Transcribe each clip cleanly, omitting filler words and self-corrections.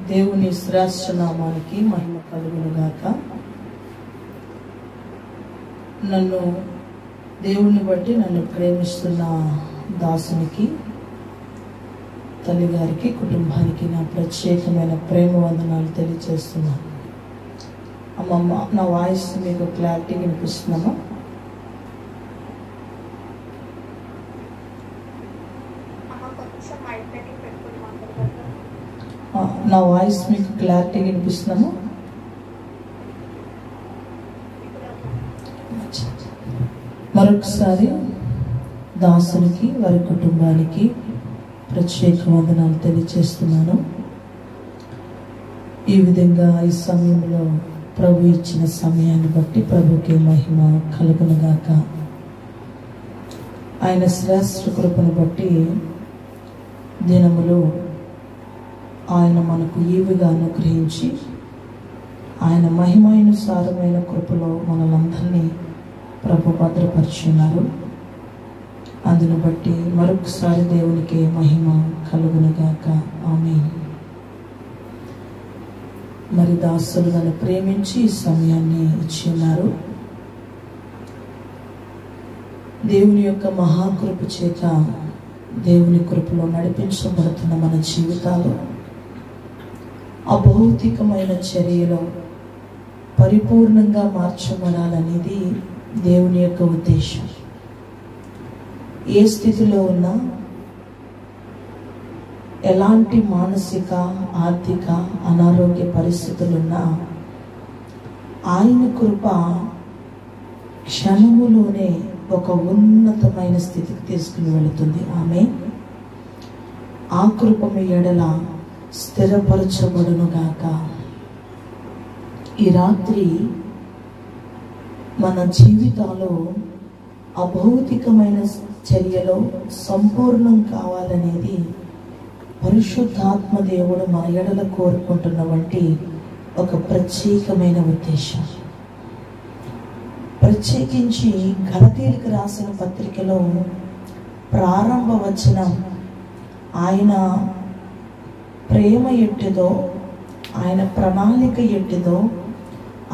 దేవుని శ్రేష్ఠ నామానికి మహిమ కలుగును గాక. దేవుని బట్టి నన్ను ప్రేమిస్తున్న దాసునికి, తల్లి గారికి, కుటుంబానికి నా ప్రత్యేకమైన ప్రేమ వందనాలు తెలియజేస్తున్నాను. అమ్మమ్మ, నా వాయిస్ మీకు క్లారిటీ వినిపిస్తున్నామా? నా వాయిస్ మీకు క్లారిటీ వినిపిస్తున్నామా? మరొకసారి దాసునికి, వారి కుటుంబానికి ప్రత్యేక వందనాలు తెలియజేస్తున్నాను. ఈ విధంగా ఈ సమయంలో ప్రభు ఇచ్చిన సమయాన్ని బట్టి ప్రభుకి మహిమ కలుగునుగాక. ఆయన శ్రేష్ఠ కృపను బట్టి దినములు ఆయన మనకు ఈవిగా అనుగ్రహించి ఆయన మహిమానుసారమైన కృపలో మనలందరినీ ప్రభు భద్రపరుచున్నారు. అందును బట్టి మరొకసారి దేవునికి మహిమ కలుగునుగాక. ఆమేన్. మరి దాసులు నన్ను ప్రేమించి ఈ సమయాన్ని ఇచ్చి ఉన్నారు. దేవుని యొక్క మహాకృప చేత, దేవుని కృపలో నడిపించబడుతున్న మన జీవితాలు అభౌతికమైన చర్యలో పరిపూర్ణంగా మార్చబడాలనేది దేవుని యొక్క ఉద్దేశం. ఏ స్థితిలో ఉన్నా, ఎలాంటి మానసిక, ఆర్థిక, అనారోగ్య పరిస్థితులున్నా ఆయన కృప క్షణములోనే ఒక ఉన్నతమైన స్థితికి తీసుకుని వెళుతుంది. ఆమె ఆ కృప మీ ఎడల స్థిరపరచబడునుగాక. ఈ రాత్రి మన జీవితాలు అభౌతికమైన చర్యలో సంపూర్ణం కావాలనేది పరిశుద్ధాత్మ దేవుడు మన ఎడల కోరుకుంటున్న వంటి ఒక ప్రత్యేకమైన ఉద్దేశం. ప్రత్యేకించి గలతీయులకు రాసిన పత్రికలో ప్రారంభ వచనం, ఆయన ప్రేమ ఎట్టిదో, ఆయన ప్రణాళిక ఎట్టిదో,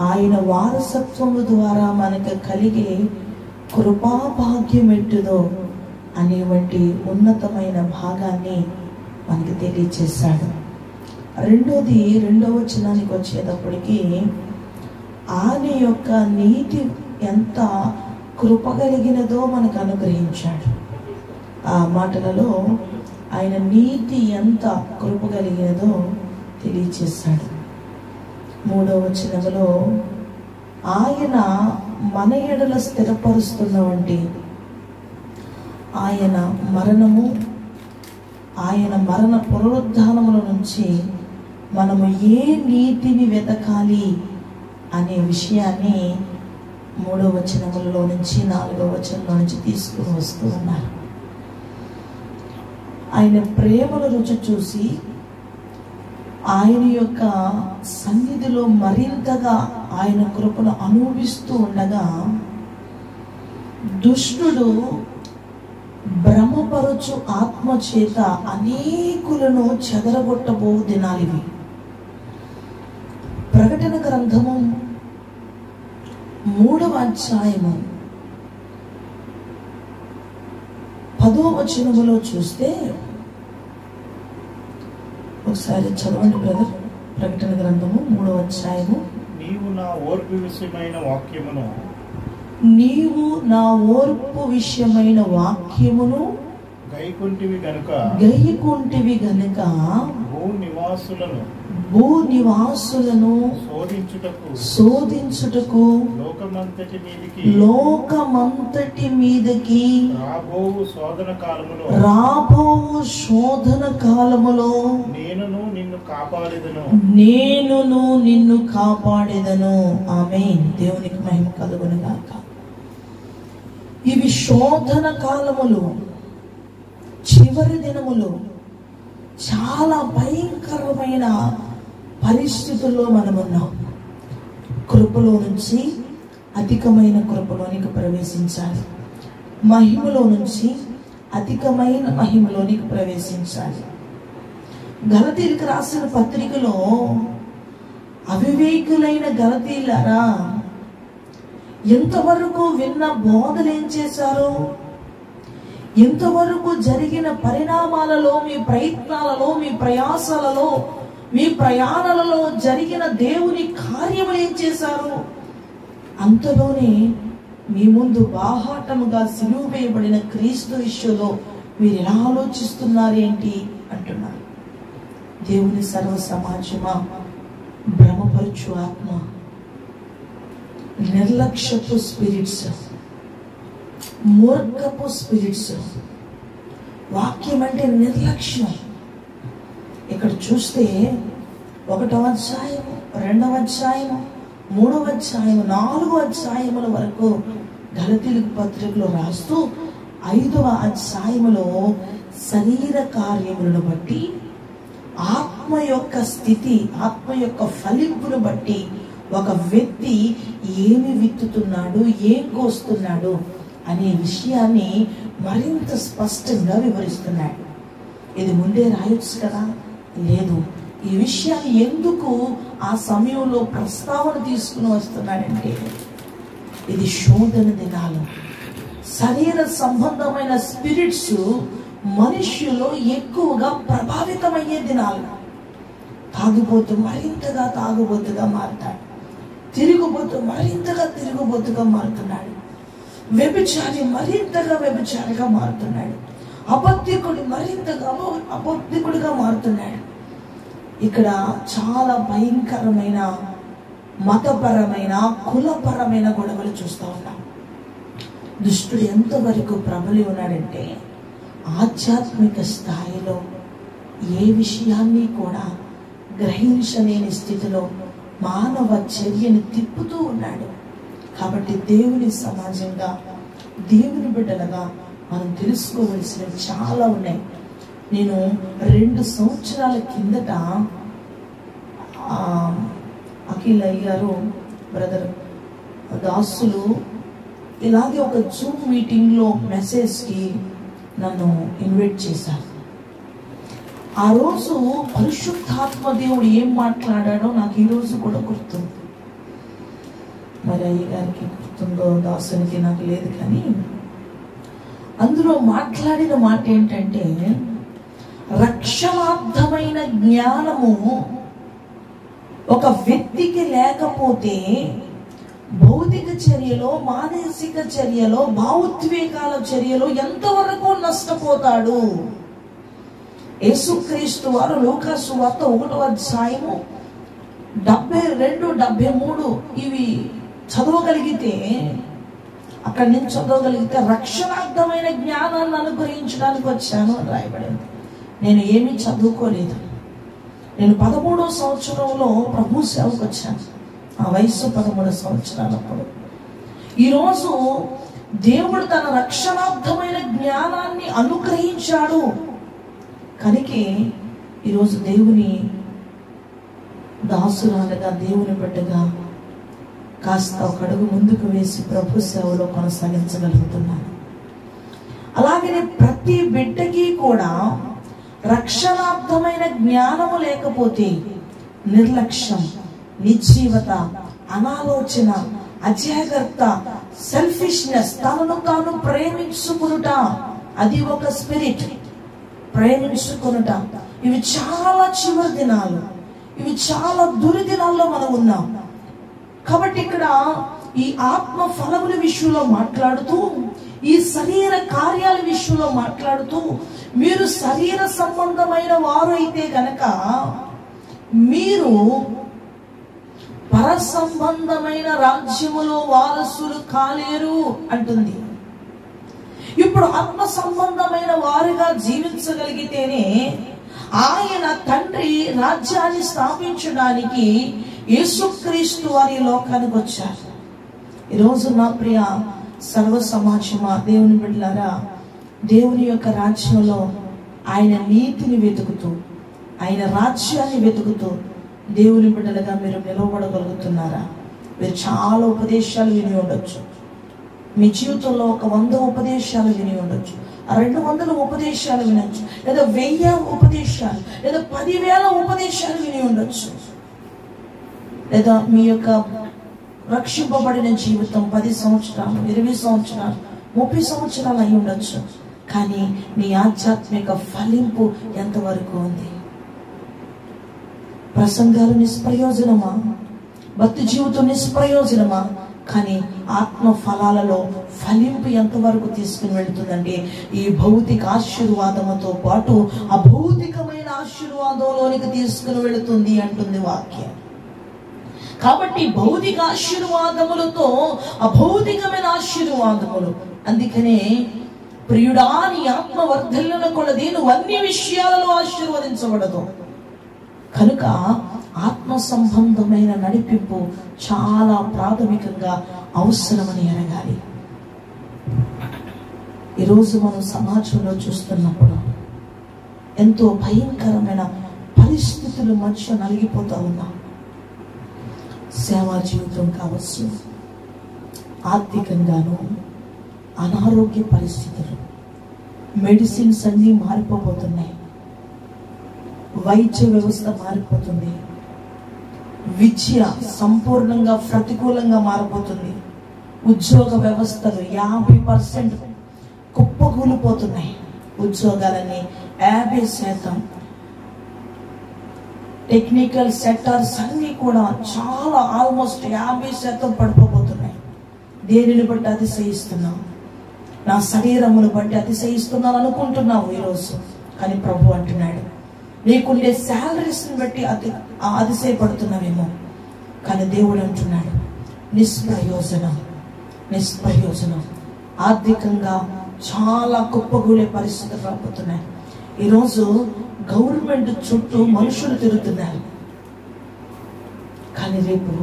ఆయన వారసత్వము ద్వారా మనకు కలిగే కృపాభాగ్యం ఎట్టిదో అనేవంటి ఉన్నతమైన భాగాన్ని మనకి తెలియచేశాడు. రెండవ వచనానికి వచ్చేటప్పటికి ఆయన యొక్క నీతి ఎంత కృపగలిగినదో మనకు అనుగ్రహించాడు. ఆ మాటలలో ఆయన నీతి ఎంత కృపగలిగినదో తెలియచేశాడు. 3వ వచనములో ఆయన మన ఎడల స్థిరపరుస్తున్న వంటి ఆయన మరణము, ఆయన మరణ పునరుద్ధానముల నుంచి మనము ఏ నీతిని వెతకాలి అనే విషయాన్ని 3వ వచనములలో నుంచి 4వ వచనంలో నుంచి తీసుకుని వస్తూ ఉన్నారు. ఆయన ప్రేమను రుచి చూసి ఆయన యొక్క సన్నిధిలో మరింతగా ఆయన కృపను అనుభవిస్తూ ఉండగా దుష్టుడు భ్రమపరచు ఆత్మ చేత అనేకులను చెదరగొట్టబో దినాలివి. ప్రకటన గ్రంథము 3వ అధ్యాయము 10వ వచనములో చూస్తే, ఒకసారి చదవండి బ్రదర్. ప్రకటన గ్రంథము 3వ అధ్యాయము. నీవు నా ఓర్పు విషయమైన వాక్యమును గైకొంటివి గనుక భూనివాసులను శోధించుటకు లోకమంతటి మీదకి రాబోవు శోధన కాలములో నేనును నిన్ను కాపాడెదను. ఆమేన్. దేవునికి మహిమ కలుగునుగాక. ఇవి శోధన కాలములు, చివరి దినములు, చాలా భయంకరమైన పరిస్థితుల్లో మనమున్నాం. కృపలో నుంచి అధికమైన కృపలోనికి ప్రవేశించాలి. మహిమలో నుంచి అధికమైన మహిమలోనికి ప్రవేశించాలి. గలతీయులకు రాసిన పత్రికలో, అవివేకులైన గలతీయులారా, ఎంతవరకు విన్న బోధలు ఏం చేశారు? ఇంతవరకు జరిగిన పరిణామాలలో, మీ ప్రయత్నాలలో, మీ ప్రయాసాలలో, మీ ప్రయాణాలలో జరిగిన దేవుని కార్యములు ఏం చేశారు? అంతలోనే మీ ముందు బాహాటముగా సిలువ వేయబడిన క్రీస్తు విషయంలో మీరు ఎలా ఆలోచిస్తున్నారేంటి అంటున్నారు. దేవుని సర్వ సమాజమా, భ్రమపరచు ఆత్మ, నిర్లక్ష్యపు స్పిరిట్స్, మూర్ఖపు స్పిరిట్స్. వాక్యం అంటే నిర్లక్ష్యం. ఇక్కడ చూస్తే 1వ అధ్యాయము, 2వ అధ్యాయము, 3వ అధ్యాయము, 4వ అధ్యాయముల వరకు గలతీయులకు పత్రికలో రాస్తూ 5వ అధ్యాయములో శరీర కార్యములను బట్టి, ఆత్మ యొక్క స్థితి, ఆత్మ యొక్క ఫలింపును బట్టి ఒక వ్యక్తి ఏమి విత్తుతున్నాడు, ఏం కోస్తున్నాడు అనే విషయాన్ని మరింత స్పష్టంగా వివరిస్తున్నాడు. ఇది ముందే రాయొచ్చు కదా? లేదు. ఈ విషయాన్ని ఎందుకు ఆ సమయంలో ప్రస్తావన తీసుకుని వస్తున్నాడంటే, ఇది శోధన దినాలు. శరీర సంబంధమైన స్పిరిట్స్ మనుష్యులో ఎక్కువగా ప్రభావితమయ్యే దినాలు. తాగుబోతు మరింతగా తాగుబోతుగా మారుతాడు, తిరుగుబోతు మరింతగా తిరుగుబోతుగా మారుతున్నాడు, వ్యభిచారి మరింతగా వ్యభిచారిగా మారుతున్నాడు, అబద్ధికుడు మరింతగా అబద్ధికుడిగా మారుతున్నాడు. ఇక్కడ చాలా భయంకరమైన మతపరమైన, కులపరమైన గొడవలు చూస్తూ ఉన్నాం. దుష్టుడు ఎంతవరకు ప్రబలి ఉన్నాడంటే, ఆధ్యాత్మిక స్థాయిలో ఏ విషయాన్ని కూడా గ్రహించలేని స్థితిలో మానవ చర్యను తిప్పుతూ ఉన్నాడు. కాబట్టి దేవుని సమాజంగా, దేవుని బిడ్డలుగా మనం తెలుసుకోవలసినవి చాలా ఉన్నాయి. నేను 2 సంవత్సరాల కిందట అఖిల్ అయ్యారు, బ్రదర్ దాసులు ఇలాగే ఒక జూమ్ మీటింగ్లో మెసేజ్కి నన్ను ఇన్వైట్ చేశారు. ఆ రోజు పరిశుద్ధాత్మ దేవుడు ఏం మాట్లాడాడో నాకు ఈరోజు కూడా గుర్తుంది. మరి అయ్య గారికి గుర్తుందో దాసునికి నాకు లేదు, కానీ అందులో మాట్లాడిన మాట ఏంటంటే, రక్షణార్థమైన జ్ఞానము ఒక వ్యక్తికి లేకపోతే భౌతిక చర్యలో, మానసిక చర్యలో, భావోద్వేగాల చర్యలో ఎంతవరకు నష్టపోతాడు. యేసుక్రీస్తు వారు లూకా సువార్త 1వ అధ్యాయము 72, 73 ఇవి చదవగలిగితే, అక్కడి నుంచి చదవగలిగితే, రక్షణార్థమైన జ్ఞానాన్ని అనుగ్రహించడానికి వచ్చాను అని రాయబడింది. నేను ఏమీ చదువుకోలేదు. నేను 13వ సంవత్సరంలో ప్రభు సేవకు వచ్చాను. ఆ వయసు 13 సంవత్సరాలప్పుడు. ఈరోజు దేవుడు తన రక్షణార్థమైన జ్ఞానాన్ని అనుగ్రహించాడు కనుక ఈరోజు దేవుని దాసురాలుగా, దేవుని బిడ్డగా కాస్త ఒక అడుగు ముందుకు వేసి ప్రభు సేవలో కొనసాగించగలుగుతున్నాను. అలాగనే ప్రతి బిడ్డకి కూడా రక్షణార్థమైన జ్ఞానము లేకపోతే నిర్లక్ష్యం, నిర్జీవత, అనాలోచన, అజాగ్రత్త, సెల్ఫిష్నెస్, తనను తాను ప్రేమించుకునుట, అది ఒక స్పిరిట్. ప్రేమించుకునుట, ఇవి చాలా చివరి దినాలు, ఇవి చాలా దుర్దినాల్లో మనం ఉన్నాం. కాబట్టి ఇక్కడ ఈ ఆత్మ ఫలముల విషయంలో మాట్లాడుతూ, ఈ శరీర కార్యాల విషయంలో మాట్లాడుతూ, మీరు శరీర సంబంధమైన వారు అయితే గనక మీరు పర సంబంధమైన రాజ్యములో వారసులు కాలేరు అంటుంది. ఇప్పుడు ఆత్మ సంబంధమైన వారుగా జీవించగలిగితేనే ఆయన తండ్రి రాజ్యాన్ని స్థాపించడానికి యేసుక్రీస్తు వారి లోకానికి వచ్చారు. ఈరోజు నా ప్రియ సర్వ సమాజమా, దేవుని బిడ్డలారా, దేవుని యొక్క రాజ్యంలో ఆయన నీతిని వెతుకుతూ, ఆయన రాజ్యాన్ని వెతుకుతూ దేవుని బిడ్డలుగా మీరు నిలవబడగలుగుతున్నారా? మీరు చాలా ఉపదేశాలు విని ఉండొచ్చు, మీ జీవితంలో ఒక 100 ఉపదేశాలు విని ఉండొచ్చు, 200 ఉపదేశాలు వినొచ్చు, లేదా 1000 ఉపదేశాలు, లేదా 10,000 ఉపదేశాలు విని ఉండొచ్చు. లేదా మీ యొక్క రక్షింపబడిన జీవితం 10 సంవత్సరాలు, 20 సంవత్సరాలు, 30 సంవత్సరాలు అయి ఉండొచ్చు. కానీ నీ ఆధ్యాత్మిక ఫలింపు ఎంతవరకు ఉంది? ప్రసంగాలు నిష్ప్రయోజనమా? భక్తి జీవితం నిష్ప్రయోజనమా? కానీ ఆత్మ ఫలాలలో ఫలింపు ఎంతవరకు తీసుకుని వెళుతుందంటే ఈ భౌతిక ఆశీర్వాదముతో పాటు అభౌతికమైన ఆశీర్వాదంలోనికి తీసుకుని వెళుతుంది అంటుంది వాక్యం. కాబట్టి భౌతిక ఆశీర్వాదములతో అభౌతికమైన ఆశీర్వాదములు. అందుకనే ప్రియుడా, నీ ఆత్మ వర్ధల్లున కొలది నువ్వు అన్ని విషయాలలో ఆశీర్వదించబడదు. కనుక ఆత్మ సంబంధమైన నడిపింపు చాలా ప్రాథమికంగా అవసరమని ఎరగాలి. ఈరోజు మనం సమాజంలో చూస్తున్నప్పుడు ఎంతో భయంకరమైన పరిస్థితుల మధ్య నలిగిపోతూ ఉన్నాం. సేవా జీవితం కావచ్చు, ఆర్థికంగాను, అనారోగ్య పరిస్థితులు, మెడిసిన్స్ అన్నీ మారిపోతున్నాయి, వైద్య వ్యవస్థ మారిపోతుంది, విద్య సంపూర్ణంగా ప్రతికూలంగా మారిపోతుంది, ఉద్యోగ వ్యవస్థలు 50% కుప్పకూలిపోతున్నాయి, ఉద్యోగాలన్నీ 50%, టెక్నికల్ సెక్టార్స్ అన్ని కూడా చాలా ఆల్మోస్ట్ 50% పడిపోతున్నాయి. దేనిని బట్టి అతిశయిస్తున్నాం? నా శరీరమును బట్టి అతిశయిస్తున్నాను అనుకుంటున్నావు ఈరోజు. కానీ ప్రభు అంటున్నాడు, నీకుండే శాలరీస్ని బట్టి అతిశయపడుతున్నావేమో. కానీ దేవుడు అంటున్నాడు, నిష్ప్రయోజనం, నిష్ప్రయోజనం. ఆర్థికంగా చాలా కుప్పగూలే పరిస్థితులు రాబోతున్నాయి. ఈరోజు గవర్నమెంట్ చుట్టూ మనుషులు తిరుగుతున్నారు. కానీ రేపు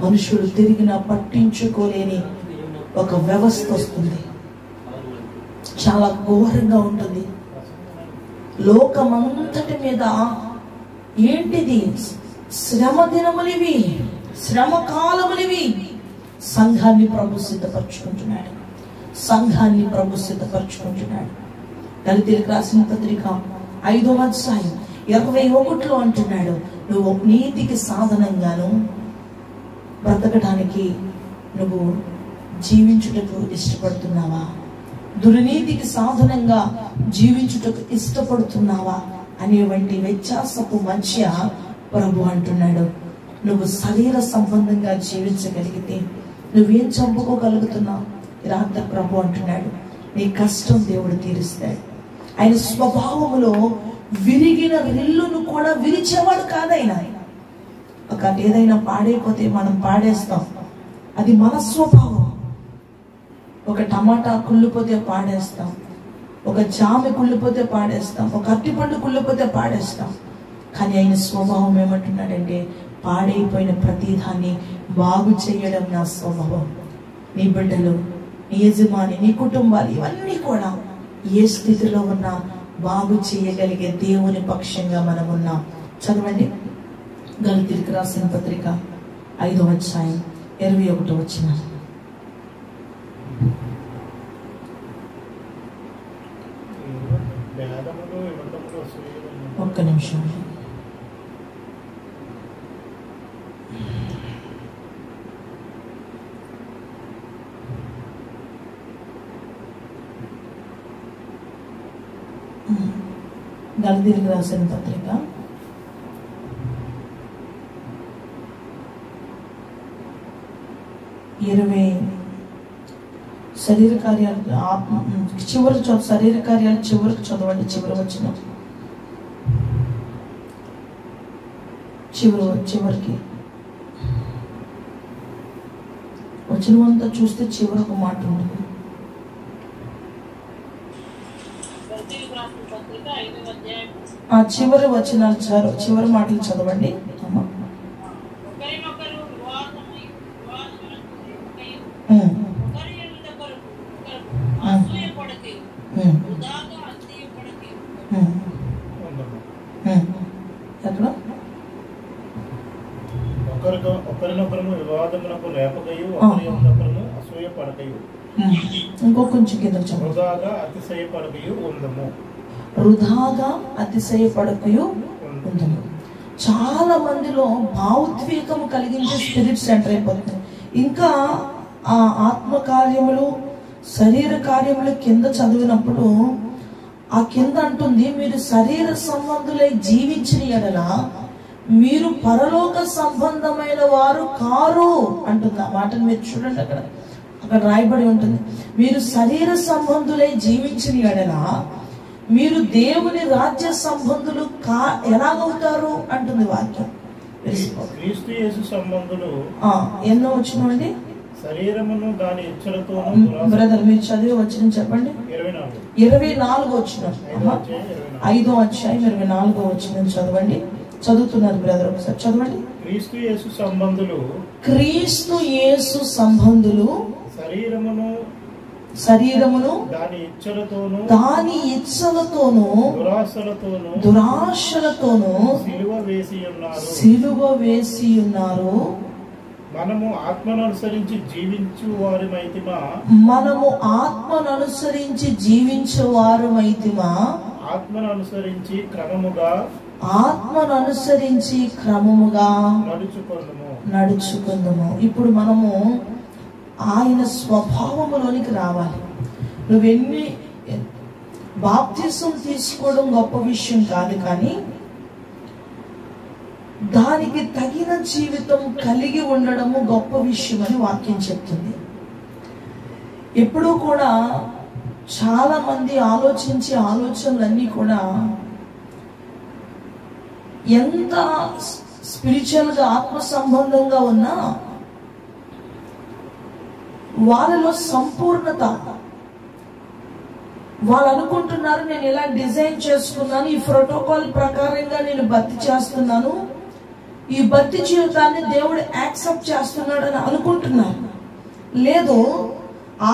మనుషులు తిరిగినా పట్టించుకోలేని ఒక వ్యవస్థ వస్తుంది. చాలా ఘోరంగా ఉంటుంది. లోకమంతటి మీద ఏంటిది? శ్రమ దినములివి, శ్రమ కాలములివి. సంఘాన్ని ప్రభు సిద్ధపరచుకుంటున్నాడు, సంఘాన్ని ప్రభు సిద్ధపరచుకుంటున్నాడు. దళితులకు రాసిన పత్రిక 5వ అధ్యాయం 21లో అంటున్నాడు, నువ్వు నీతికి సాధనంగాను బ్రతకడానికి నువ్వు జీవించుటకు ఇష్టపడుతున్నావా? దుర్నీతికి సాధనంగా జీవించుటకు ఇష్టపడుతున్నావా అనేవంటి వ్యత్యాసపు మధ్య ప్రభు అంటున్నాడు, నువ్వు శరీర సంబంధంగా జీవించగలిగితే నువ్వేం చంపుకోగలుగుతున్నావు? రాత్రి ప్రభు అంటున్నాడు, నీ కష్టం దేవుడు తీరుస్తాడు. ఆయన స్వభావములో విరిగిన రిల్లును కూడా విరిచేవాడు కాదైన. ఒకటి ఏదైనా పాడైపోతే మనం పాడేస్తాం, అది మన స్వభావం. ఒక టమాటా కుళ్ళిపోతే పాడేస్తాం, ఒక జామె కుళ్ళిపోతే పాడేస్తాం, ఒక అరటిపండు కుళ్ళిపోతే పాడేస్తాం. కానీ ఆయన స్వభావం ఏమంటున్నాడంటే, పాడైపోయిన ప్రతిదాన్ని బాగు చేయడం నా స్వభావం. నీ బిడ్డలు, నీ యజమాని, నీ కుటుంబాలు ఇవన్నీ కూడా ఏ స్థితిలో ఉన్నా బాగు చేయగలిగే దేవుని పక్షంగా మనం ఉన్నాం. చదవండి గలతీయులకు రాసిన పత్రిక 5వ అధ్యాయం 21వ వచనం. ఒక్క నిమిషం. గలతీయులకు రాసిన పత్రిక 20 శరీర కార్యాలు చివరి శరీర కార్యాలు చివరికి చదవండి. చివరి వచ్చిన చివరికి వచ్చినంతా చూస్తే చివరి ఒక మాట ఉంటుంది. ఆ చివరి వచనాలు చివరి మాటలు చదవండి అమ్మా. ఎక్కడ ఒకరినొకరు వివాదములకు రేపకయు ఒకరినొకరు అసూయపడకయు ఇంకో కొంచెం కింద చెప్పండి. వృధాగా అతిశయపడకయు ఉందము. వృధాగా అతిశయపడకయు ఉందము. చాలా మందిలో భావోద్వేగం కలిగించే స్పిరిట్స్ ఎంటర్ అయిపోతుంది. ఇంకా ఆ ఆత్మ కార్యములు శరీర కార్యములు కింద చదివినప్పుడు ఆ కింద అంటుంది, మీరు శరీర సంబంధులై జీవించిన ఎడల మీరు పరలోక సంబంధమైన వారు కారు అంటుంది. ఆ మాటను మీరు చూడండి, అక్కడ రాయబడి ఉంటుంది, మీరు శరీర సంబంధులై జీవించిన ఎడల మీరు దేవుని రాజ్య సంబంధులు ఎలాగవుతారు అంటుంది వాక్యం. క్రీస్తు యేసు సంబంధులు ఎన్నో వచ్చినండి? శరీరమును దాని ఇచ్చలతో. బ్రదర్ మీరు చదివి వచ్చిన చెప్పండి. 24 వచ్చిన 5వ అధ్యాయం 24వ వచ్చిన చదవండి. చదువుతున్నారు బ్రదర్, ఒకసారి చదవండి. క్రీస్తు యేసు సంబంధులు, క్రీస్తు యేసు సంబంధులు శరీరమును దాని ఇచ్చలతోను దురాశలతోను సిలువ వేసి ఉన్నారు. మనము ఆత్మను అనుసరించి జీవించు వారమైతిమా ఆత్మను అనుసరించి క్రమముగా నడుచుకుందాము. ఇప్పుడు మనము ఆయన స్వభావములోనికి రావాలి. నువ్వెన్ని బాప్తిసం తీసుకోవడం గొప్ప విషయం కాదు, కానీ దానికి తగిన జీవితం కలిగి ఉండడము గొప్ప విషయం అని వాక్యం చెప్తుంది. ఎప్పుడూ కూడా చాలా మంది ఆలోచించే ఆలోచనలన్నీ కూడా ఎంత స్పిరిచువల్ గా ఆత్మ సంబంధంగా ఉన్నా వాళ్ళలో సంపూర్ణత, వాళ్ళు అనుకుంటున్నారు నేను ఇలా డిజైన్ చేసుకున్నాను, ఈ ప్రోటోకాల్ ప్రకారంగా నేను భక్తి చేస్తున్నాను, ఈ భక్తి జీవితాన్ని దేవుడు యాక్సెప్ట్ చేస్తున్నాడు అని అనుకుంటున్నారు. లేదు,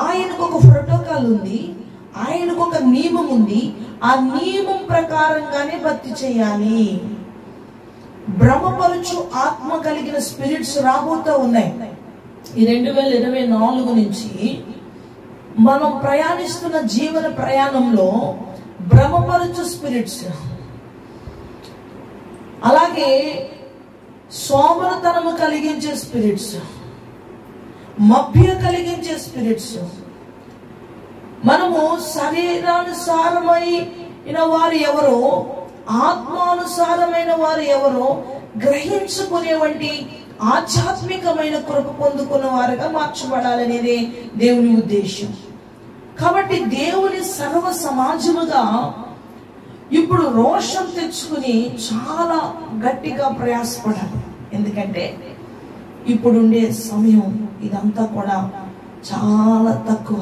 ఆయనకు ఒక ప్రోటోకాల్ ఉంది, ఆయనకు ఒక నియమం ఉంది, ఆ నియమం ప్రకారంగానే భక్తి చేయాలి. భ్రమపరుచు ఆత్మ కలిగిన స్పిరిట్స్ రాబోతూ ఉన్నాయి. ఈ 2024 నుంచి మనం ప్రయాణిస్తున్న జీవన ప్రయాణంలో భ్రమపరచు స్పిరిట్స్, అలాగే సోమరతనము కలిగించే స్పిరిట్స్, మభ్య కలిగించే స్పిరిట్స్, మనము శరీరానుసారమైన వారు ఎవరో ఆత్మానుసారమైన వారు ఎవరో గ్రహించుకునేవంటి ఆధ్యాత్మికమైన కృప పొందుకున్న వారుగా మార్చబడాలనేదే దేవుని ఉద్దేశం. కాబట్టి దేవుని సర్వ సమాజముగా ఇప్పుడు రోషం తెచ్చుకుని చాలా గట్టిగా ప్రయాసపడాలి. ఎందుకంటే ఇప్పుడుండే సమయం ఇదంతా కూడా చాలా తక్కువ.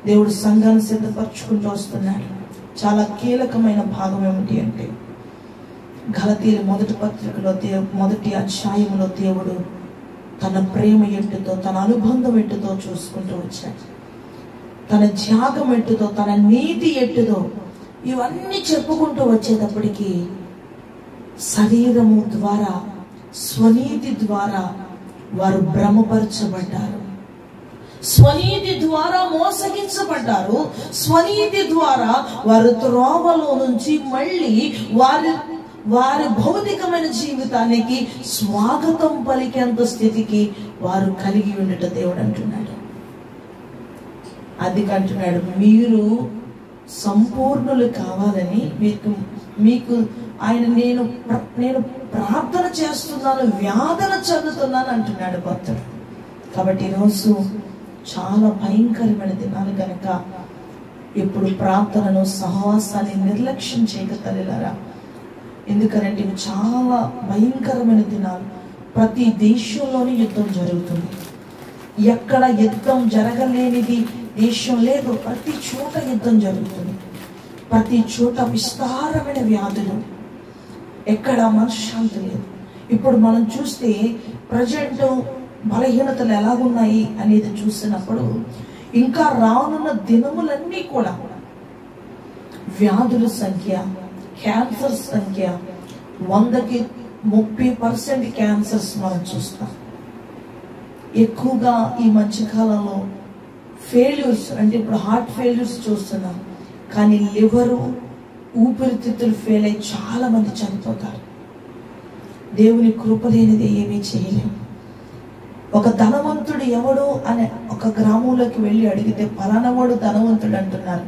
దేవుడు సంఘాన్ని సిద్ధపరచుకుంటూ వస్తున్నాడు. చాలా కీలకమైన భాగం ఏమిటి అంటే, గలతీయుల మొదటి పత్రికలో మొదటి అధ్యాయంలో దేవుడు తన ప్రేమ ఎట్టుతో, తన అనుబంధం ఎట్టుతో చూసుకుంటూ వచ్చాడు. తన త్యాగం ఎట్టుతో, తన నీతి ఎట్టుతో, ఇవన్నీ చెప్పుకుంటూ వచ్చేటప్పటికి శరీరము ద్వారా, స్వనీతి ద్వారా వారు భ్రమపరచబడ్డారు, స్వనీతి ద్వారా మోసగించబడ్డారు, స్వనీతి ద్వారా వారు త్రోవలో నుంచి మళ్ళీ వారి భౌతికమైన జీవితానికి స్వాగతం పలికేంత స్థితికి వారు కలిగి ఉండట దేవుడు అంటున్నాడు. అది అంటున్నాడు, మీరు సంపూర్ణులు కావాలని మీకు ఆయన నేను ప్రార్థన చేస్తున్నాను, వ్యాధన చెందుతున్నాను అంటున్నాడు భక్తుడు. కాబట్టి ఈరోజు చాలా భయంకరమైన దినాలు కనుక ఇప్పుడు ప్రార్థనను, సహవాసాన్ని నిర్లక్ష్యం చేయక తల్లిలారా. ఎందుకనంటే ఇవి చాలా భయంకరమైన దినాలు. ప్రతి దేశంలోనే యుద్ధం జరుగుతుంది. ఎక్కడ యుద్ధం జరగలేనిది దేశం లేదు. ప్రతి చోట యుద్ధం జరుగుతుంది. ప్రతి చోట విస్తారమైన వ్యాధులు, ఎక్కడ మనశ్శాంతి లేదు. ఇప్పుడు మనం చూస్తే ప్రజెంట్ బలహీనతలు ఎలాగున్నాయి అనేది చూసినప్పుడు ఇంకా రానున్న దినములన్నీ కూడా వ్యాధుల సంఖ్య, క్యాన్సర్ సంఖ్య 100కి 30% క్యాన్సర్స్ మనం చూస్తాం. ఎక్కువగా ఈ మధ్యకాలంలో ఫెయిల్యూర్స్, అంటే ఇప్పుడు హార్ట్ ఫెయిల్యూర్స్ చూస్తున్నాం, కానీ లివరు, ఊపిరితిత్తులు ఫెయిల్ అయ్యి చాలా మంది చనిపోతారు. దేవుని కృప లేనిది ఏమీ చేయలేము. ఒక ధనవంతుడు ఎవడు అని ఒక గ్రామంలోకి వెళ్ళి అడిగితే పలానావాడు ధనవంతుడు అంటున్నారు.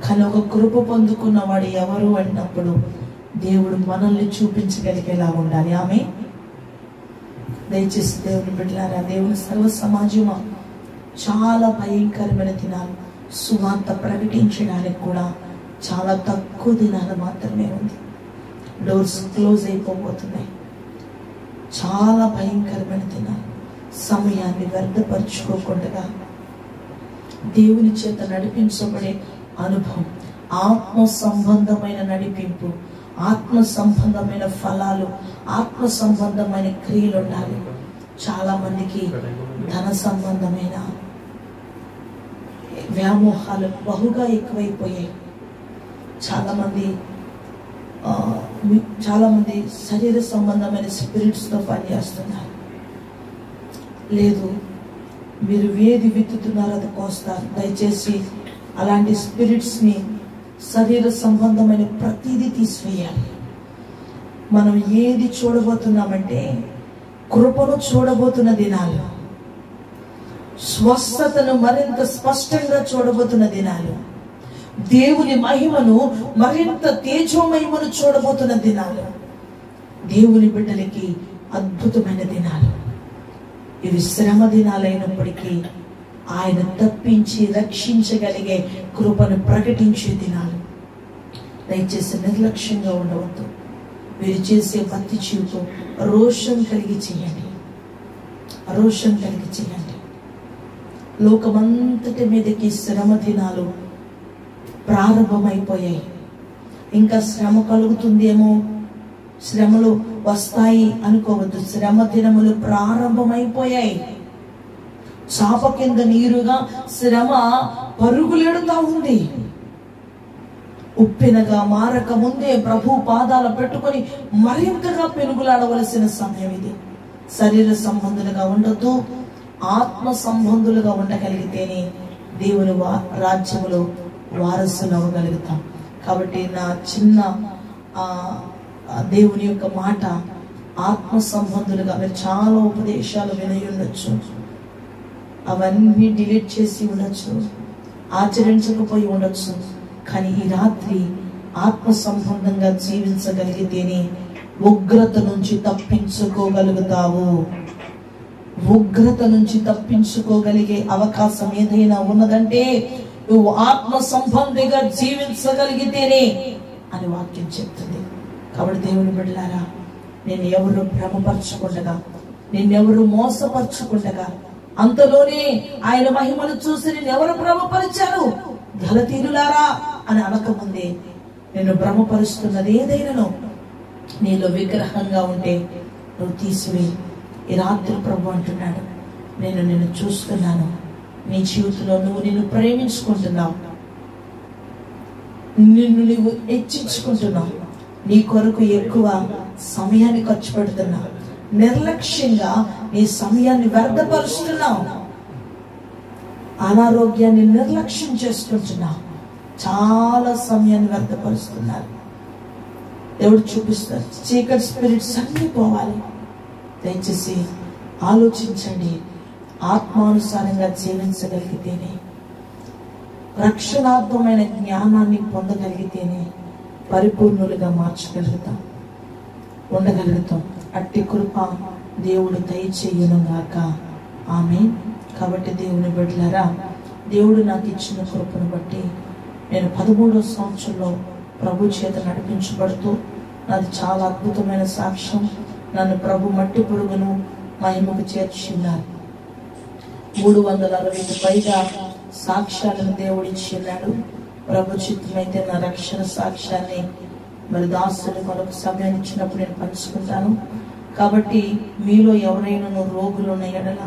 కానీ ఒక కృప పొందుకున్న వాడు ఎవరు అన్నప్పుడు దేవుడు మనల్ని చూపించగలిగేలా ఉండాలి. ఆమె దయచేసి దేవుని బిడ్డలారా, దేవుని సర్వ సమాజమా, చాలా భయంకరమైన దినాలు. సువార్త ప్రకటించడానికి కూడా చాలా తక్కువ దినాలు మాత్రమే ఉంది. డోర్స్ క్లోజ్ అయిపోతున్నాయి. చాలా భయంకరమైన దినాలు. సమయాన్ని వ్యర్థపరచుకోకుండా దేవుని చేత నడిపించబడే అనుభవం, ఆత్మ సంబంధమైన నడిపింపు, ఆత్మ సంబంధమైన ఫలాలు, ఆత్మ సంబంధమైన క్రియలు ఉండాలి. చాలా మందికి ధన సంబంధమైన వ్యామోహాలు బహుగా ఎక్కువైపోయాయి. చాలా మంది శరీర సంబంధమైన స్పిరిట్స్ తో పనిచేస్తున్నారు. లేదు, మీరు ఏది విత్తుతున్నారో అది కోస్తారు. దయచేసి అలాంటి స్పిరిట్స్ ని, శరీర సంబంధమైన ప్రతిదీ తీసివేయాలి. మనం ఏది చూడబోతున్నామంటే కృపను చూడబోతున్న దినాలు, స్వస్థతను మరింత స్పష్టంగా చూడబోతున్న దినాలు, దేవుని మహిమను మరింత తేజోమహిమను చూడబోతున్న దినాలు, దేవుని బిడ్డలకి అద్భుతమైన దినాలు. ఇవి శ్రమ దినాలైనప్పటికీ ఆయన తప్పించి రక్షించగలిగే కృపను ప్రకటించే దినాలు. దయచేసి నిర్లక్ష్యంగా ఉండవద్దు. మీరు చేసే భక్తి జీవితం రోషం కలిగి చేయండి, రోషం కలిగి చేయండి. లోకమంతటి మీదకి శ్రమ దినాలు ప్రారంభమైపోయాయి. ఇంకా శ్రమ కలుగుతుందేమో, శ్రమలు వస్తాయి అనుకోవద్దు. శ్రమ దినములు ప్రారంభమైపోయాయి. చాప కింద నీరుగా శ్రమ పరుగులెడుతా ఉంది. ఉప్పెనగా మారక ముందే ప్రభు పాదాల పెట్టుకొని మరింతగా పెనుగులాడవలసిన సమయం ఇది. శరీర సంబంధులుగా ఉండొద్దు, ఆత్మ సంబంధులుగా ఉండగలిగితేనే దేవుని రాజ్యములో వారసులు అవ్వగలుగుతాం. కాబట్టి నా చిన్న దేవుని యొక్క మాట, ఆత్మ సంబంధులుగా మీరు చాలా ఉపదేశాలు విని ఉండొచ్చు, అవన్నీ డిలీట్ చేసి ఉండొచ్చు, ఆచరించకపోయి ఉండొచ్చు. కానీ ఈ రాత్రి ఆత్మ సంబంధంగా జీవించగలిగితేనే ఉగ్రత నుంచి తప్పించుకోగలుగుతావు. ఉగ్రత నుంచి తప్పించుకోగలిగే అవకాశం ఏదైనా ఉన్నదంటే నువ్వు ఆత్మ సంబంధిగా జీవించగలిగితేనే అని వాక్యం చెప్తుంది. కాబట్టి దేవుని బిడ్డలారా, నేను ఎవరు భ్రమపరచకుండగా, నిన్నెవరు మోసపరచకుండగా, అంతలోనే ఆయన మహిమను చూసి నిన్నెవరు భ్రమపరిచారు, గలతీయులారా అని అనకముందే నేను భ్రమపరుస్తున్నది ఏదైనాను నీలో విగ్రహంగా ఉంటే నువ్వు తీసివేయి. ఈ రాత్రి ప్రభు అంటున్నాడు, నేను నిన్ను చూస్తున్నాను, నీ జీవితంలో నువ్వు నిన్ను ప్రేమించుకుంటున్నావు, నిన్ను నువ్వు హెచ్చించుకుంటున్నావు, నీ కొరకు ఎక్కువ సమయాన్ని ఖర్చు పెడుతున్నావు, నిర్లక్ష్యంగా నీ సమయాన్ని వ్యర్థపరుస్తున్నావు, అనారోగ్యాన్ని నిర్లక్ష్యం చేసుకుంటున్నావు, చాలా సమయాన్ని వ్యర్థపరుస్తున్నారు. దేవుడు చూపిస్తారు, చీకటి స్పిరిట్స్ అన్ని పోవాలి. దయచేసి ఆలోచించండి. ఆత్మానుసారంగా జీవించగలిగితేనే, రక్షణాత్మకమైన జ్ఞానాన్ని పొందగలిగితేనే పరిపూర్ణులుగా మార్చగలుగుతాం, ఉండగలుగుతాం. అట్టి కృప దేవుడు దయచేయును గాక. ఆమేన్. కాబట్టి దేవుని బిడ్డలారా, దేవుడు నాకు ఇచ్చిన కృపను బట్టి నేను 13వ సంవత్సరంలో ప్రభు చేత నడిపించబడుతూ, నాది చాలా అద్భుతమైన సాక్ష్యం. నన్ను ప్రభు మట్టి పురుగును మహిమకు చేర్చున్నారు. 360కి పైగా సాక్ష్యాలను దేవుడు ఇచ్చిన్నాడు. ప్రభు చిత్తమైతే నా రక్షణ సాక్ష్యాన్ని మరి దాసులు మరొక సమయాన్ని ఇచ్చినప్పుడు నేను పంచుకుంటాను. కాబట్టి మీలో ఎవరైనా రోగులు ఉన్న ఎడల,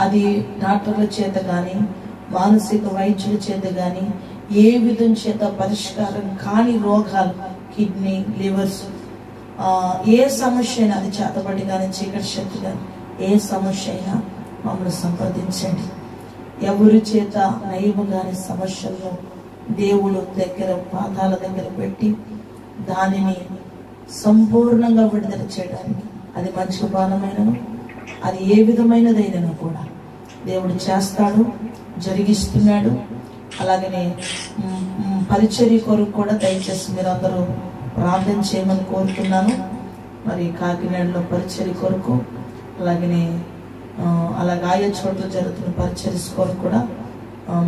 అది డాక్టర్ల చేత కానీ మానసిక వైద్యుల చేత కానీ ఏ విధం చేత పరిష్కారం కాని రోగాలు, కిడ్నీ, లివర్స్, ఏ సమస్య అయినా, అది చేతబడి కానీ చీకటి శక్తి కానీ ఏ సమస్య అయినా మమ్మల్ని సంప్రదించండి. ఎవరి చేత నయముగాని సమస్యలను దేవుడు దగ్గర పాదాల దగ్గర పెట్టి దానిని సంపూర్ణంగా విడుదల చేయడానికి, అది మద్యపానమైనను అది ఏ విధమైనదైనను కూడా దేవుడు చేస్తాడు, జరిగిస్తున్నాడు. అలాగనే పరిచర్య కొరకు కూడా దయచేసి మీరందరూ ప్రార్థన చేయమని కోరుతున్నాను. మరి కాకినాడలో పరిచర్య కొరకు, అలాగనే అలాగే ఆయా చోట్ల జరుగుతున్న పరిచర్య కొరకు కూడా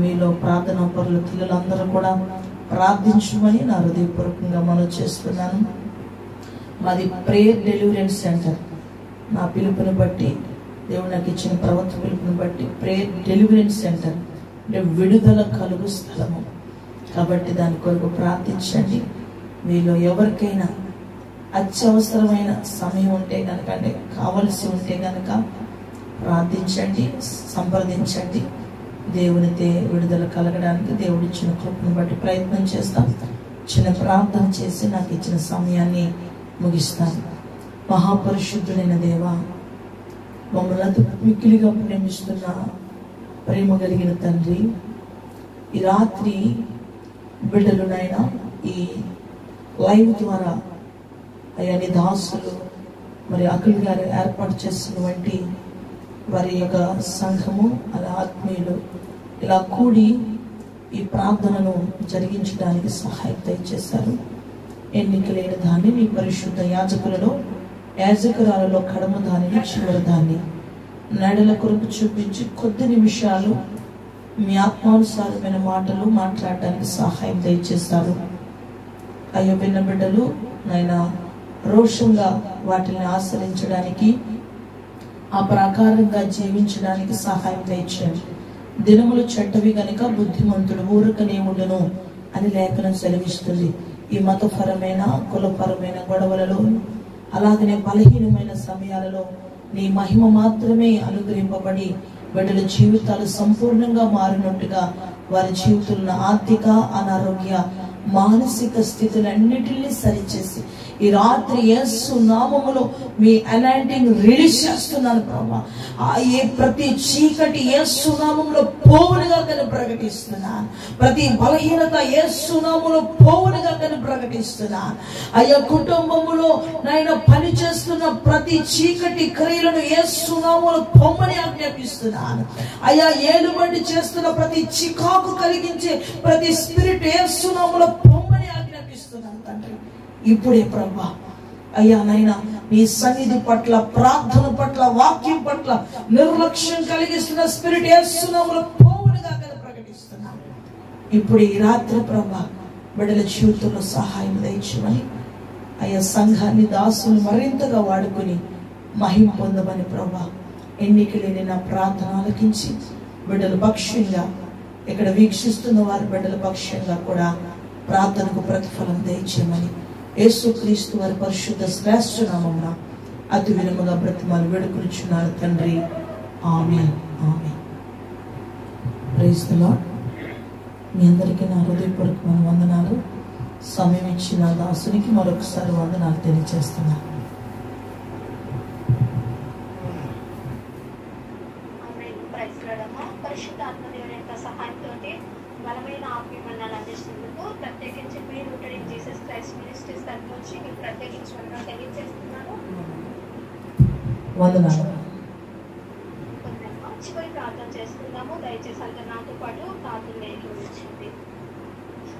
మీలో ప్రార్థనా పరులు పిల్లలందరూ కూడా ప్రార్థించమని నా హృదయపూర్వకంగా మనవి చేస్తున్నాను. మాది ప్రేయర్ డెలివరెన్స్ సెంటర్. నా పిలుపుని బట్టి, దేవుడు నాకు ఇచ్చిన ప్రభుత్వ పిలుపుని బట్టి ప్రేయర్ డెలివరెన్స్ సెంటర్ అంటే విడుదల కలుగు స్థలము. కాబట్టి దాని కొరకు ప్రార్థించండి. మీలో ఎవరికైనా అత్యవసరమైన సమయం ఉంటే కనుక, అంటే కావలసి ఉంటే కనుక ప్రార్థించండి, సంప్రదించండి. దేవునితే విడుదల కలగడానికి దేవుడు ఇచ్చిన కృపను బట్టి ప్రయత్నం చేస్తాం. చిన్న ప్రార్థన చేసి నాకు ఇచ్చిన సమయాన్ని ముగిస్తాను. మహాపరిశుద్ధుడైన దేవా, మమ్మల్ని అంత మిక్కిలిగా ప్రేమిస్తున్న ప్రేమ కలిగిన తండ్రి, ఈ రాత్రి బిడ్డలునైనా ఈ లైవ్ ద్వారా అయ్యా నీ దాసులు మరి అఖిల్ గారు ఏర్పాటు చేసినటువంటి వారి యొక్క సంఘము, అలా ఆత్మీయులు ఇలా కూడి ఈ ప్రార్థనను జరిగించడానికి సహాయం దయచేశారు. ఎన్నిక లేని దాన్ని నీ పరిశుద్ధ యాజకులలో, యాజకురాలలో కడమ దానిని, చివరి దాన్ని నడల కొరకు చూపించి కొద్ది నిమిషాలు మీ ఆత్మానుసారమైన మాటలు మాట్లాడడానికి సహాయం దయచేశారు. అయ్యో విన్న బిడ్డలు నాయన రోషంగా వాటిని ఆశ్రయించడానికి, ఆ ప్రకారంగా జీవించడానికి సహాయం దయచేయండి. దినములు చెడ్డవి గనుక బుద్ధిమంతుడు ఊరకనే ఉండును అని లేఖనం సెలవిస్తుంది. ఈ మతపరమైన కులపరమైన గొడవలలో, అలాగనే బలహీనమైన సమయాలలో నీ మహిమ మాత్రమే అనుగ్రహింపబడి బిడ్డల జీవితాలు సంపూర్ణంగా మారినట్టుగా వారి జీవితంలో ఆర్థిక, అనారోగ్య, మానసిక స్థితులన్నిటినీ సరిచేసి ఈ రాత్రి యేసు నామములో మీ అనాయింటింగ్ రిలీజ్ చేస్తున్నాను ప్రభా. ఏ ప్రతి చీకటి యేసు నామములో పోవునుగా కానీ ప్రకటిస్తున్నాను. ప్రతి బలహీనత యేసు నామములో పోవునుగా కానీ ప్రకటిస్తున్నాను. అయ్యా కుటుంబములో నాయన పని చేస్తున్న ప్రతి చీకటి క్రియలను యేసు నామములో పొమ్మని ఆజ్ఞాపిస్తున్నాను. అయ్యా ఏలుబడి చేస్తున్న ప్రతి చికాకు కలిగించే ప్రతి స్పిరిట్ యేసు నామములో పొమ్మని ఆజ్ఞాపిస్తున్నాను తండ్రి. ఇప్పుడే ప్రభా అయ్యా నైనా నీ సన్నిధి పట్ల, ప్రార్థన పట్ల, వాక్యం పట్ల నిర్లక్ష్యం కలిగిస్తున్న స్పిరిట్ యేసు నామములో పోవునుగా ప్రకటిస్తున్నాను. ఇప్పుడు ఈ రాత్రి ప్రభా బిడ్డల జీవితంలో సహాయం దయచేయమని, అయ్యా సంఘాన్ని దాసులు మరింతగా వాడుకొని మహిమ పొందమని ప్రభా ఎన్నిక లేని నా ప్రార్థన ఆలకించి బిడ్డల పక్షంగా, ఇక్కడ వీక్షిస్తున్న వారి బిడ్డల పక్షంగా కూడా ప్రార్థనకు ప్రతిఫలం దయచేయమని యేసుక్రీస్తు వారి పరిశుద్ధ శ్రేష్ఠ నామమున అతి వినముగా బ్రతిమాలు వేడుకొనుచున్నాను తండ్రి. ఆమేన్, ఆమేన్. Praise the lord. మీ అందరికీ నా హృదయపూర్వకమైన వందనాలు. సమయం ఇచ్చిన దాసునికి మరొకసారి వందనాలు తెలియజేస్తున్నాను. బలమైన ఆత్మీయమన్నాలు అందిస్తున్నందుకు ప్రత్యేకించి మీరు రూటెడ్ జీసస్ క్రైస్ట్ మినిస్ట్రీస్ తరఫు నుంచి మీకు ప్రత్యేకించి వందనాలు తెలియజేస్తున్నాను. చివరి ప్రార్థన చేసుకుందాము. దయచేసి అందరూ నాతో పాటు ప్రార్థన నిర్వహించింది.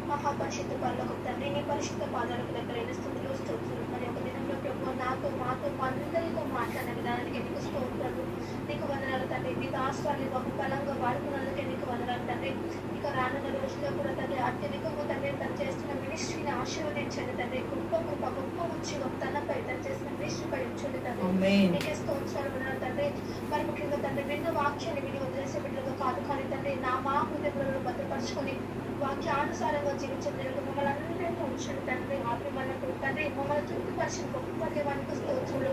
మహాపరిశుద్ధ పరలోక తండ్రి, నీ పరిశుద్ధ పాదాలకు దగ్గరైన స్థుతులు, స్తోత్రాలు. మరి ఒక దినంలో ప్రభు నాతో మాతో అందరితో మాట్లాడిన విధానానికి నీకు స్తోత్రాలు, నీకు వందనాలు తండ్రి. మీ దాసువాన్ని బహుబలంగా వాడుకున్నందుకే నీకు వందనాలు తండ్రి. ఇక రానున్న రోజుల్లో కూడా తండ్రి అత్యధికంగా తండ్రి తను చేస్తున్న మినిస్ట్రీని ఆశీర్వదించండి తండ్రి. గొప్ప గొప్ప గొప్ప వచ్చి తనపై తను చేసిన మినిస్ట్రీపై ఉంచండి తండ్రి. నీకే స్తోత్రాలు వందనాలు తండ్రి. మరి ముఖ్యంగా తండ్రి విన్న వాక్యాన్ని విని వదిలేసే బిడ్డలుగా కాదు కానీ తండ్రి మా హృదయంలో భద్రపరుచుకొని వాక్యానుసారంగా జీవించే మమ్మల్ని అందరినీ ఉంచండి తండ్రి. ఆత్మీయమన్నప్పుడు తండ్రి మమ్మల్ని తృప్తిపరిచిన గొప్ప దేవానికి స్తోత్రులు.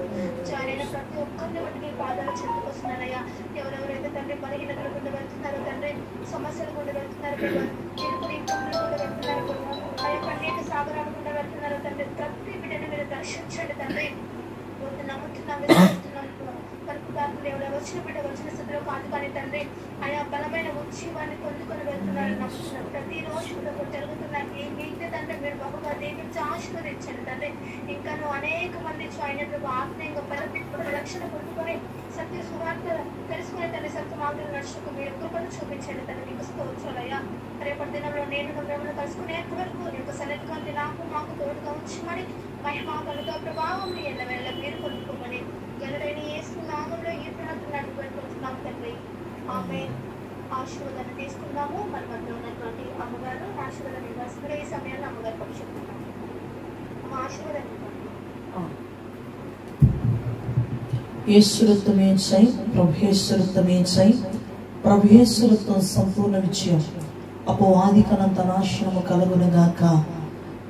జాయిన్ ప్రతి ఒక్కరిని బట్టి నీ పాదాలు చెందుకొస్తున్నారయ్యా. ఎవరెవరైతే తండ్రి బలహీనతలు గుండా వెళ్తున్నారో తండ్రి, సమస్యలు గుండా వెళ్తున్నారు ప్రభావ, ఇరుకులు ఇబ్బందులు గుండా వెళ్తున్నారు ప్రభావ, ఆ యొక్క అనేక సాగరాల గుండా వెళ్తున్నారు తండ్రి. ప్రతి బిడ్డని మీరు దర్శించండి తండ్రి. నమ్ముతున్నాం, విశ్వసిస్తున్నాం. పరిశుద్ధాత్మ దేవుడు వచ్చిన బిడ్డ వచ్చిన స్థితిలో కాదు కానీ తండ్రి ఆయా బలమైన ఉద్యమాన్ని పొందుకొని వెళ్తున్నారని నమ్ముతున్నాను. ప్రతిరోజు కూడా జరుగుతున్నాయి ఈ మీకే తండ్రి మీరు బహుగా దీవించి ఆశీర్వదించండి తండ్రి. ఇంకా నువ్వు అనేక మంది అయినట్టు ఆత్మీయంగా రక్షణ పొందుకొని సత్య సువార్త తెలుసుకునే తండ్రి సత్య మార్గంలో నడుచుకు మీరు కృపను చూపించండి తండ్రి. నీకు స్తోత్రాలయ్యా. రేపటి దినంలో నేను మిమ్మల్ని కలుసుకునేంత వరకు నీ యొక్క సన్నిధిని నాకు మాకు తోడుగా ఉంచమని మహిమా ఘనత ప్రభావం ఎల్లవేళ మీరు కొనుక్కోమని గనుడైన యేసు నామములో ఈ ప్రార్థన అడుగుతున్నాం తండ్రి. ఆమేన్. ఆశీర్వాదాన్ని తీసుకుందాము. మన మధ్య ఉన్నటువంటి అమ్మగారు ఆశీర్వాదం ఇవ్వాల్సిందిగా ఈ సమయంలో అమ్మగారు పక్షుకుంటున్నాము. ఆశీర్వాదం యేసురత్వమేంచై ప్రభుయేసురత్వమేంచై ప్రభుయేసురత్వం సంపూర్ణ విజయం అపవాదికనంత నాశనము కలుగునుగాక.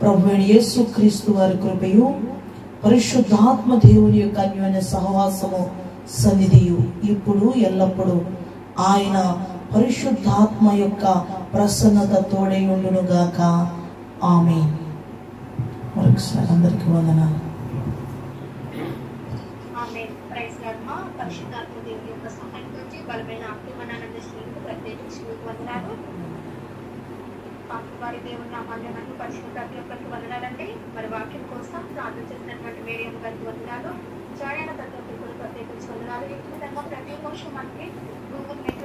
ప్రభువైన యేసుక్రీస్తు వారి కృపయు పరిశుద్ధాత్మ దేవుని యొక్క అన్యోన్య సహవాసము సన్నిధియు ఇప్పుడు ఎల్లప్పుడూ ఆయన పరిశుద్ధాత్మ యొక్క ప్రసన్నత తోడై ఉండునుగాక. ఆమేన్. మరొకసారి అందరికీ వందనాలు. ఆమేన్. Praise lord. మా పరిశుద్ధాత్మ దేవుని యొక్క సహాయంతో బలమైన ఆత్మనానంద శ్రీకు ప్రత్యేకించి వందనాలు. వారి దేవుని నామాన్ని మనకు పరిశుద్ధ ప్రతి ఒక్కరికి వందనాలండి. మరి వాక్యం కోసం ప్రార్థన చేసినటువంటి మీడియం గారికి వందనాలు. జాయిన్ అయిన ప్రతి ఒక్కరికి ప్రత్యేకించి వందనాలు. ఈ విధంగా ప్రతి ఒక్క మనకి గూగుల్ మీట్